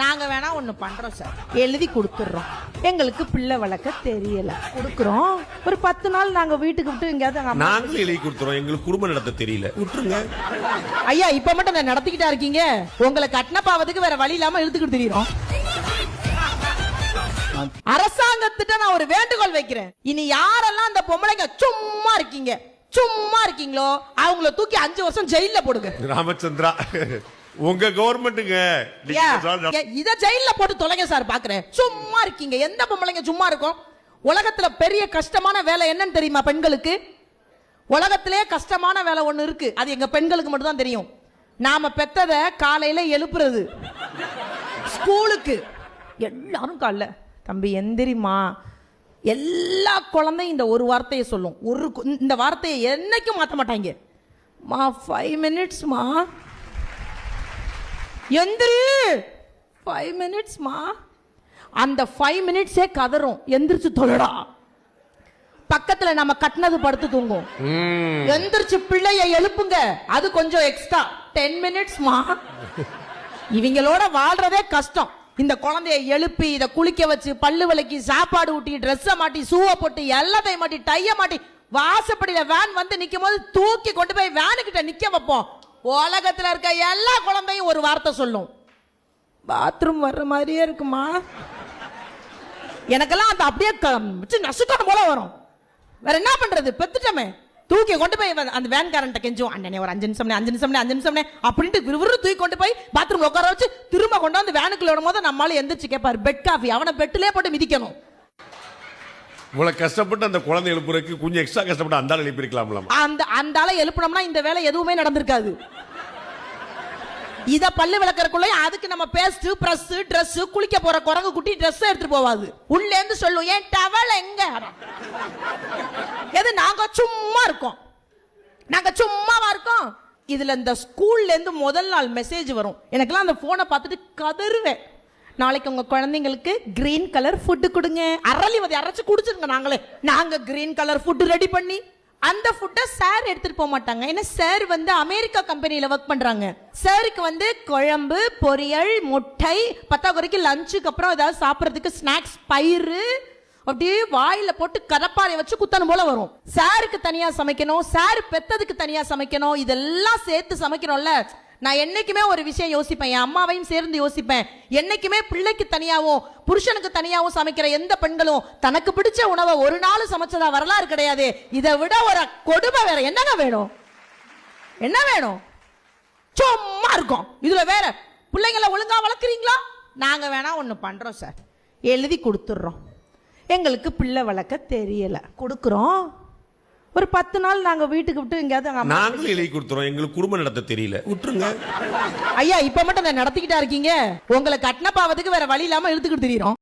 நாங்க வேணா ஒண்ணு பண்றோம் சார், எழுதி கொடுத்துடுறோம். எங்களுக்கு பிள்ளை வளர்க்க தெரியல, கொடுக்குறோம். ஒரு 10 நாள் நாங்க வீட்டுக்கு விட்டு எங்கேயாவது நாங்களும் எழுதி கொடுத்துறோம், எங்களுக்கு குடும்பம் நடத்த தெரியல, விட்டுருங்க. ஐயா இப்ப மட்டும் நான் நடத்திக்கிட்டா இருக்கீங்க, உங்களை கட்டணப்பாவதுக்கு வேற வழி இல்லாம இழுத்துக்கிட்டு தெரியும். அரசாங்கத்திட்ட நான் ஒரு வேண்டுகோள் வைக்கிறேன், இனி யாரெல்லாம் அந்த பொம்பளைங்க சும்மா இருக்கீங்களோ அவங்கள தூக்கி 5 வருஷம் ஜெயில போடுங்க. ராமச்சந்திரா, உங்க கவர்மெண்ட்டுங்க இத ஜெயில போட்டு தொலைங்க சார். பாக்குறேன் சும்மா இருக்கீங்க. எந்த பொம்பளைங்க சும்மா இருக்கும்? உலகத்துல பெரிய கஷ்டமான வேலை என்னன்னு தெரியுமா பெண்களுக்கு? உலகத்திலே கஷ்டமான வேலை ஒண்ணு இருக்கு, அது எங்க பெண்களுக்கு மட்டும் தான் தெரியும். நாம பெத்தத காலையில எழுப்புறது, ஸ்கூலுக்கு எல்லாரும் காலைல தம்பி எந்திரிமா. எல்லா குழந்தையும் இந்த ஒரு வார்த்தையை சொல்லும். இந்த வார்த்தையை என்னைக்கும் மாற்ற மாட்டாங்க. மா 5 மினிட்ஸ்மா, எந்திரி 5 மினிட்ஸ்மா. அந்த 5 மினிட்ஸே கதறும், எந்திரிச்சு தொழடா. பக்கத்துல நம்ம கட்டினது படுத்து தூங்கும், எந்திரிச்சு பிள்ளைய எழுப்புங்க, அது கொஞ்சம் எக்ஸ்ட்ரா 10 மினிட்ஸ்மா. இவங்களோட வாழ்றதே கஷ்டம். இந்த குழந்தைய எழுப்பி இதை குளிக்க வச்சு பல்லு விளக்கி சாப்பாடு ஊட்டி ட்ரெஸ்ஸை மாட்டி சூவை போட்டு எல்லாத்தையும் மாட்டி டைய மாட்டி வாசப்படியில வேன் வந்து நிக்கும் போது தூக்கி கொண்டு போய் வேனுக்கிட்ட நிக்க வைப்போம். உலகத்துல இருக்க எல்லா குழந்தையும் ஒரு வார்த்தை சொல்லும், பாத்ரூம் வர்ற மாதிரியே இருக்குமா. எனக்கெல்லாம் அந்த அப்படியே நசுக்கணும் போல வரும். வேற என்ன பண்றது, பெத்துட்டமே. தூக்கி கொண்டு போய் அந்த வேன்காரன்ட்ட கெஞ்சும், அண்ணனே ஒரு 5 நிமிஷம் அப்படின்ட்டு விறுவிறு தூக்கி கொண்டு போய் பாத்ரூம் உட்கார வச்சு திரும்ப கொண்டு வந்து வேனுக்குள்ள விடும் போது நம்மளால எந்திரிச்சு கேட்பாரு பெட் காஃபி. அவனை பெட்டிலே போட்டு மிதிக்கணும். இவ்வளவு கஷ்டப்பட்டு அந்த குழந்தை எழுப்புறதுக்கு கொஞ்சம் எக்ஸ்ட்ரா கஷ்டப்பட்டு அந்த ஆளை எழுப்பிருக்கலாம். அந்த ஆளை எழுப்பினோம்னா இந்த வேலை எதுவுமே நடந்திருக்காது. இத பல்லு விளக்கறக்குள்ள அதுக்கு நம்ம பேஸ்ட் பிரஸ் ட்ரெஸ் குளிக்க போற குரங்கு குட்டி ட்ரெஸ் எடுத்துட்டு போவாது. உள்ள இருந்து சொல்லும், ஏன் டவல் எங்க? எது நாங்க சும்மா இருக்கோம், நாங்க சும்மாவா இருக்கோம். இதுல இந்த ஸ்கூல்ல இருந்து முதல் நாள் மெசேஜ் வரும். எனக்கெல்லாம் அந்த போனை பார்த்துட்டு கதறுவேன். நாளைக்கு உங்க குழந்தைங்களுக்கு கிரீன் கலர் ஃபுட் கொடுங்க, அரளிவதை அரைச்சு குடிச்சிருங்க. நாங்க கிரீன் கலர் ஃபுட் ரெடி பண்ணி அந்த ஃபுட்டை சார் எடுத்துட்டு போக மாட்டாங்க. ஏன்னா சார் வந்து அமெரிக்கா கம்பெனியில ஒர்க் பண்றாங்க. சாருக்கு வந்து குழம்பு பொரியல் முட்டை பத்தாக்குறைக்கு லஞ்சுக்கு அப்புறம் ஏதாவது சாப்பிட்றதுக்கு ஸ்நாக்ஸ் பயிறு அப்படியே வாயில போட்டு கடப்பாறை வச்சு குத்தணும் போல வரும். சாருக்கு தனியா சமைக்கணும், சார் பெத்ததுக்கு தனியா சமைக்கணும், இதெல்லாம் சேர்த்து சமைக்கணும்ல. நான் என்னைக்குமே ஒரு விஷயம் யோசிப்பேன், என் அம்மாவையும் சேர்ந்து யோசிப்பேன். என்னைக்குமே பிள்ளைக்கு தனியாவும் புருஷனுக்கு தனியாவும் சமைக்கிற எந்த பெண்களும் தனக்கு பிடிச்ச உணவை ஒரு நாள் சமைச்சதா வரலாறு கிடையாது. இதை விட ஒரு கொடுமை வேற என்னங்க வேணும்? என்ன வேணும்? சும்மா இருக்கும். இதுல வேற பிள்ளைங்களை ஒழுங்கா வளர்க்குறீங்களா? நாங்க வேணா ஒண்ணு பண்றோம் சார், எழுதி கொடுத்துடுறோம். எங்களுக்கு பிள்ளை வளர்க்க தெரியல, கொடுக்குறோம். ஒரு 10 நாள் நாங்க வீட்டுக்கு விட்டு எங்கேயாவது நாங்களும் எழுதி கொடுத்துறோம், எங்களுக்கு குடும்பம் நடத்த தெரியல, விட்டுருங்க. ஐயா இப்ப மட்டும் நான் நடத்திக்கிட்டா இருக்கீங்க, உங்களை கட்டணப்பாவதுக்கு வேற வழி இல்லாம இழுத்துக்கிட்டு தெரியும்.